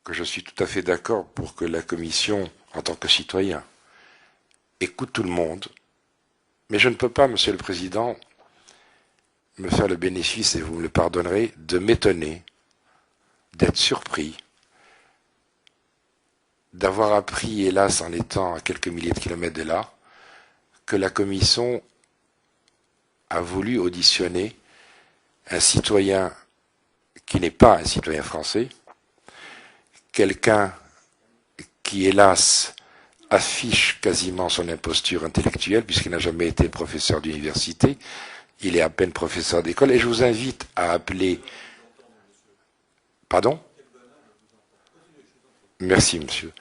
que je suis tout à fait d'accord pour que la Commission, en tant que citoyen, écoute tout le monde, mais je ne peux pas, Monsieur le Président, me faire le bénéfice, et vous me le pardonnerez, de m'étonner, d'être surpris, d'avoir appris, hélas, en étant à quelques milliers de kilomètres de là, que la Commission a voulu auditionner un citoyen qui n'est pas un citoyen français, quelqu'un qui, hélas, affiche quasiment son imposture intellectuelle, puisqu'il n'a jamais été professeur d'université, il est à peine professeur d'école, et je vous invite à appeler... Pardon? Merci, monsieur.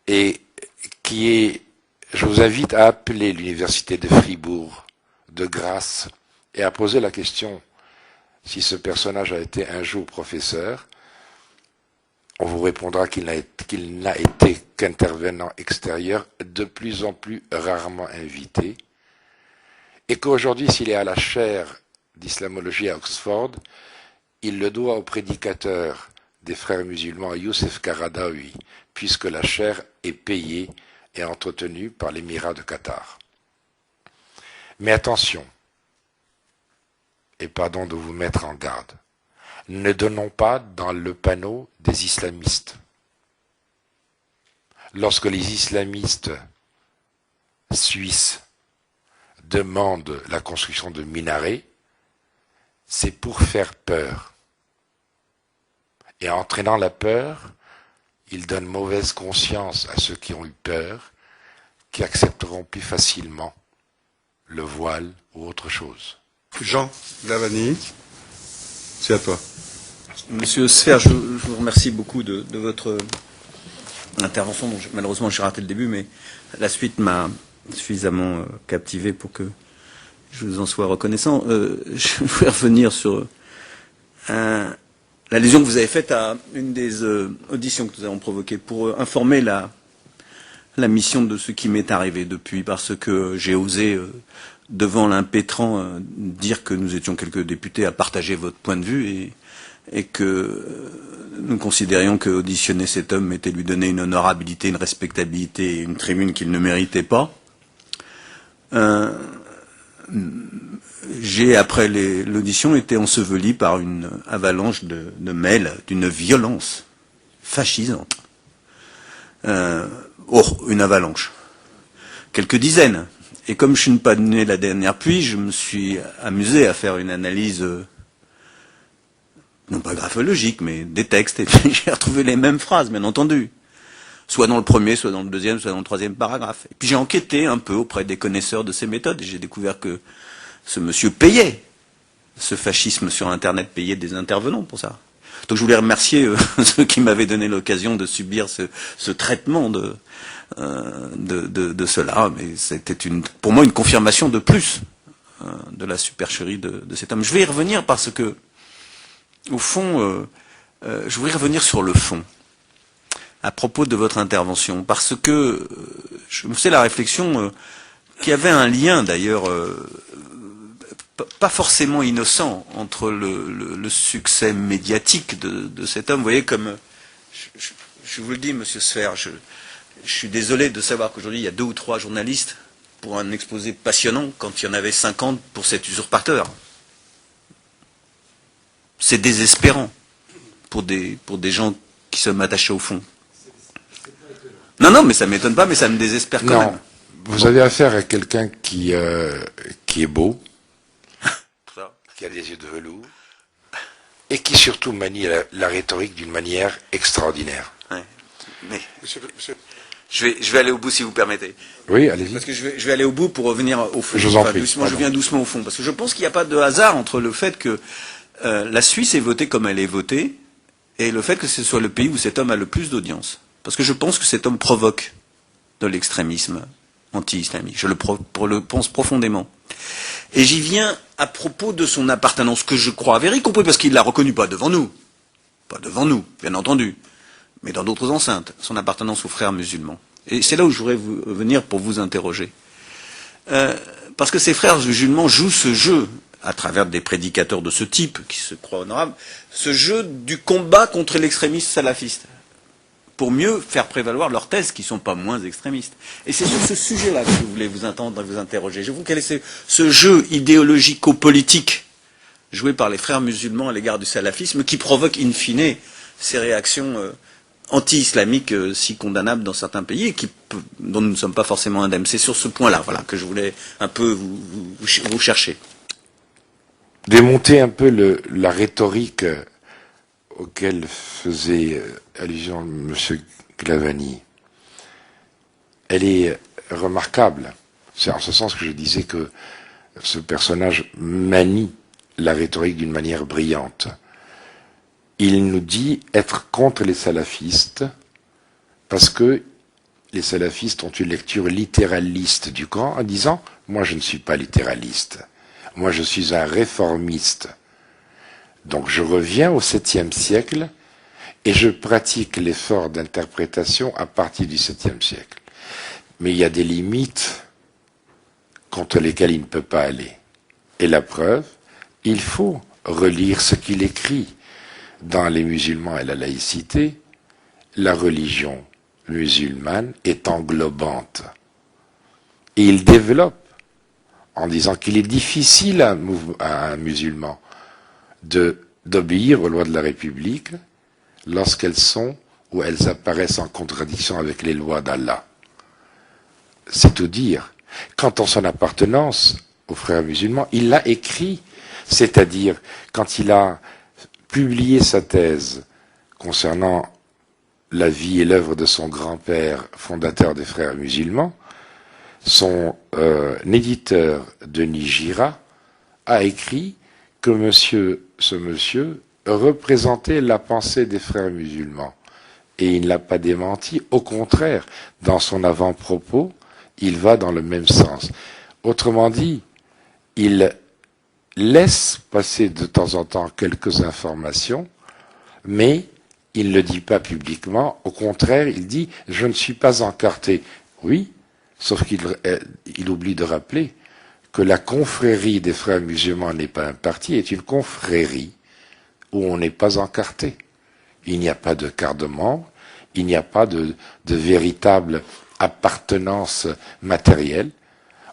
Et qui est... Je vous invite à appeler l'université de Fribourg, de Grasse, et à poser la question si ce personnage a été un jour professeur. On vous répondra qu'il n'a été qu'intervenant extérieur, de plus en plus rarement invité, et qu'aujourd'hui, s'il est à la chaire d'islamologie à Oxford, il le doit au prédicateur des frères musulmans Youssef Qaradawi, puisque la chaire est payée et entretenue par l'Émirat de Qatar. Mais attention, et pardon de vous mettre en garde, ne donnons pas dans le panneau des islamistes. Lorsque les islamistes suisses demandent la construction de minarets, c'est pour faire peur. Et en entraînant la peur, ils donnent mauvaise conscience à ceux qui ont eu peur, qui accepteront plus facilement le voile ou autre chose. Jean Lavani, c'est à toi. Monsieur Sfer, je vous remercie beaucoup de votre intervention. Dont malheureusement, j'ai raté le début, mais la suite m'a suffisamment captivé pour que je vous en sois reconnaissant. Je voulais revenir sur l'allusion que vous avez faite à une des auditions que nous avons provoquées pour informer la mission de ce qui m'est arrivé depuis, parce que j'ai osé, devant l'impétrant, dire que nous étions quelques députés à partager votre point de vue et que nous considérions que auditionner cet homme était lui donner une honorabilité, une respectabilité et une tribune qu'il ne méritait pas. J'ai, après l'audition, été enseveli par une avalanche de mails d'une violence fascisante. Une avalanche. Quelques dizaines. Et comme je suis pas né la dernière pluie, je me suis amusé à faire une analyse, non pas graphologique, mais des textes, et puis j'ai retrouvé les mêmes phrases, bien entendu. Soit dans le premier, soit dans le deuxième, soit dans le troisième paragraphe. Et puis j'ai enquêté un peu auprès des connaisseurs de ces méthodes, et j'ai découvert que ce monsieur payait, ce fascisme sur Internet payait des intervenants pour ça. Donc je voulais remercier ceux qui m'avaient donné l'occasion de subir ce traitement de cela, mais c'était pour moi une confirmation de plus de la supercherie de cet homme. Je vais y revenir parce que, au fond, je voudrais revenir sur le fond, à propos de votre intervention, parce que je me faisais la réflexion qu'il y avait un lien d'ailleurs pas forcément innocent entre le succès médiatique de cet homme. Vous voyez, comme je vous le dis, monsieur Sfer, je suis désolé de savoir qu'aujourd'hui il y a 2 ou 3 journalistes pour un exposé passionnant quand il y en avait 50 pour cet usurpateur. C'est désespérant pour des gens qui sont attachés au fond. Non, mais ça ne m'étonne pas, mais ça me désespère quand même. Vous avez affaire à quelqu'un qui est beau, qui a des yeux de velours, et qui surtout manie la rhétorique d'une manière extraordinaire. Ouais. Mais je vais aller au bout si vous permettez. Oui, allez-y. Parce que je vais aller au bout pour revenir au fond. Je vous en prie. Doucement, je viens doucement au fond. Parce que je pense qu'il n'y a pas de hasard entre le fait que la Suisse est votée comme elle est votée et le fait que ce soit le pays où cet homme a le plus d'audience. Parce que je pense que cet homme provoque de l'extrémisme anti-islamique. Je le pense profondément. Et j'y viens à propos de son appartenance, que je crois avérée, y compris parce qu'il ne l'a reconnu pas devant nous, bien entendu, mais dans d'autres enceintes, son appartenance aux frères musulmans. Et c'est là où je voudrais venir pour vous interroger. Parce que ces frères musulmans jouent ce jeu, à travers des prédicateurs de ce type, qui se croient honorables, ce jeu du combat contre l'extrémisme salafiste. pour mieux faire prévaloir leurs thèses qui ne sont pas moins extrémistes. Et c'est sur ce sujet-là que je voulais vous entendre et vous interroger. Je vous quel est ce jeu idéologico-politique joué par les frères musulmans à l'égard du salafisme qui provoque in fine ces réactions anti-islamiques si condamnables dans certains pays et dont nous ne sommes pas forcément indemnes. C'est sur ce point-là voilà, que je voulais un peu vous chercher. Démonter un peu la rhétorique auquel faisait allusion M. Glavany. Elle est remarquable. C'est en ce sens que je disais que ce personnage manie la rhétorique d'une manière brillante. Il nous dit être contre les salafistes parce que les salafistes ont une lecture littéraliste du Coran en disant « moi je ne suis pas littéraliste, moi je suis un réformiste ». Donc je reviens au 7e siècle et je pratique l'effort d'interprétation à partir du 7e siècle. Mais il y a des limites contre lesquelles il ne peut pas aller. Et la preuve, il faut relire ce qu'il écrit dans Les musulmans et la laïcité. La religion musulmane est englobante. Et il développe en disant qu'il est difficile à un musulman d'obéir aux lois de la République lorsqu'elles sont ou elles apparaissent en contradiction avec les lois d'Allah. C'est tout dire. Quant à son appartenance aux frères musulmans, il l'a écrit, c'est-à-dire quand il a publié sa thèse concernant la vie et l'œuvre de son grand-père, fondateur des frères musulmans, son éditeur, Denis Gira, a écrit que ce monsieur représentait la pensée des frères musulmans. Et il ne l'a pas démenti, au contraire, dans son avant-propos, il va dans le même sens. Autrement dit, il laisse passer de temps en temps quelques informations, mais il ne le dit pas publiquement. Au contraire, il dit « je ne suis pas encarté ». Oui, sauf qu'il oublie de rappeler que la confrérie des frères musulmans n'est pas un parti, est une confrérie où on n'est pas encarté. Il n'y a pas de carte de membre, il n'y a pas de véritable appartenance matérielle.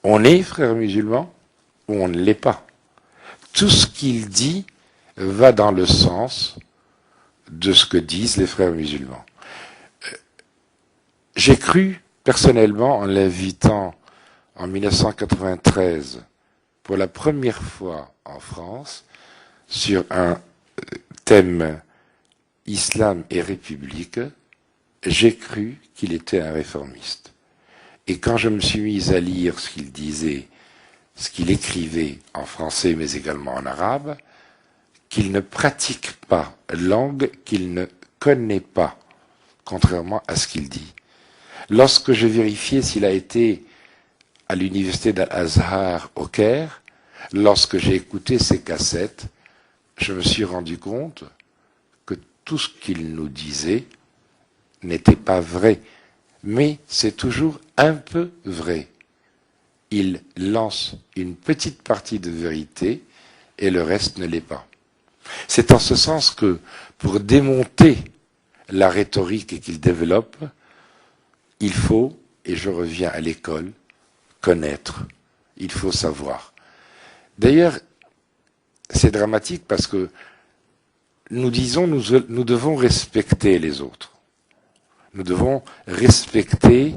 On est frères musulmans ou on ne l'est pas. Tout ce qu'il dit va dans le sens de ce que disent les frères musulmans. J'ai cru personnellement, en l'invitant en 1993 pour la première fois en France sur un thème Islam et République, j'ai cru qu'il était un réformiste. Et quand je me suis mis à lire ce qu'il disait, ce qu'il écrivait en français mais également en arabe, qu'il ne pratique pas, langue qu'il ne connaît pas, contrairement à ce qu'il dit. Lorsque j'ai vérifié s'il a été à l'université d'Al-Azhar au Caire, lorsque j'ai écouté ses cassettes, je me suis rendu compte que tout ce qu'il nous disait n'était pas vrai, mais c'est toujours un peu vrai. Il lance une petite partie de vérité et le reste ne l'est pas. C'est en ce sens que, pour démonter la rhétorique qu'il développe, il faut, et je reviens à l'école, connaître, il faut savoir. D'ailleurs, c'est dramatique parce que nous disons nous devons respecter les autres. Nous devons respecter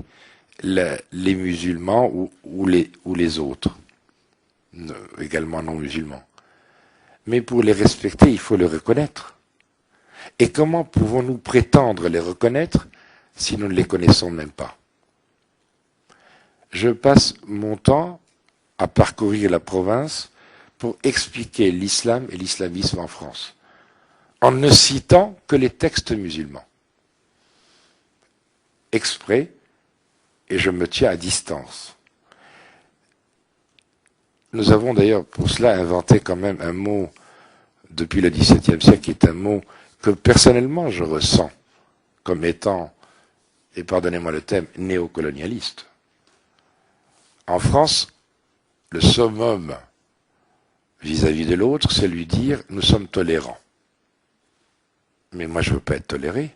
les musulmans ou les autres, également non musulmans. Mais pour les respecter, il faut les reconnaître. Et comment pouvons-nous prétendre les reconnaître si nous ne les connaissons même pas? Je passe mon temps à parcourir la province pour expliquer l'islam et l'islamisme en France, en ne citant que les textes musulmans. Exprès, et je me tiens à distance. Nous avons d'ailleurs pour cela inventé quand même un mot depuis le XVIIe siècle qui est un mot que personnellement je ressens comme étant, et pardonnez-moi le thème, néocolonialiste. En France, le summum vis-à-vis de l'autre, c'est lui dire « nous sommes tolérants ». Mais moi je ne veux pas être toléré.